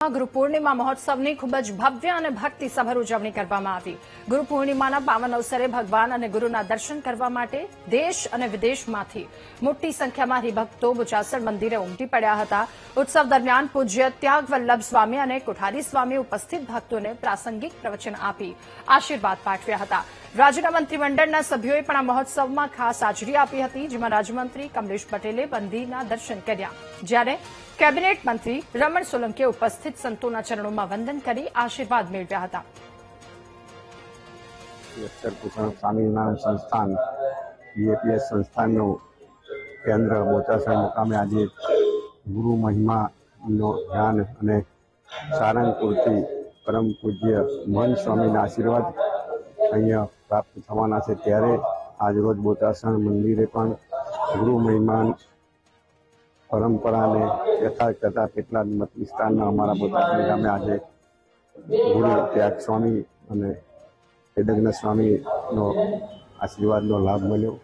ગુરુ પૂર્ણિમા મહોત્સવની ખૂબ જ ભવ્ય અને ભક્તિસભર ઉજવણી કરવામાં આવી। ગુરુ પૂર્ણિમાના પાવન અવસરે ભગવાન અને ગુરુના દર્શન કરવા માટે દેશ અને વિદેશમાંથી મોટી સંખ્યામાં હરિભક્તો બોચાસણ મંદિરે ઉમટી પડ્યા હતા। ઉત્સવ દરમિયાન પૂજ્ય ત્યાગવલ્લભ સ્વામી અને કોઠારી સ્વામી ઉપસ્થિત ભક્તોને પ્રાસંગિક પ્રવચન આપી આશીર્વાદ પાઠવ્યા હતા। રાજ્યના મંત્રીમંડળના સભ્યોએ પણ આ મહોત્સવમાં ખાસ હાજરી આપી હતી, જેમાં રાજ્યમંત્રી કમલેશ પટેલે બંદીના દર્શન કર્યા, જ્યારે કેબિનેટ મંત્રી રમણ સોલંકીએ ઉપસ્થિત સંતોના ચરણોમાં વંદન કરી આશીર્વાદ મેળવ્યા હતા। સ્વામિનારાયણ સંસ્થાન બીએપીએસ સંસ્થાનનું કેન્દ્ર બોચાસણ મુકામે આજે ગુરુ મહિમાનો ધ્યાન અને સારંગપુરથી પરમ પૂજ્ય મહંત સ્વામીના આશીર્વાદ અહીંયા પ્રાપ્ત થવાના છે, ત્યારે આજરોજ બોચાસણ મંદિરે પણ ગુરુ મહિમા પરંપરાને યથાર્થ કરતા કેટલા મત વિસ્તારના અમારા બોચાસણ ગામે આજે ગુરુ ત્યાગ સ્વામી અને વેદજ્ઞ સ્વામીનો આશીર્વાદનો લાભ મળ્યો।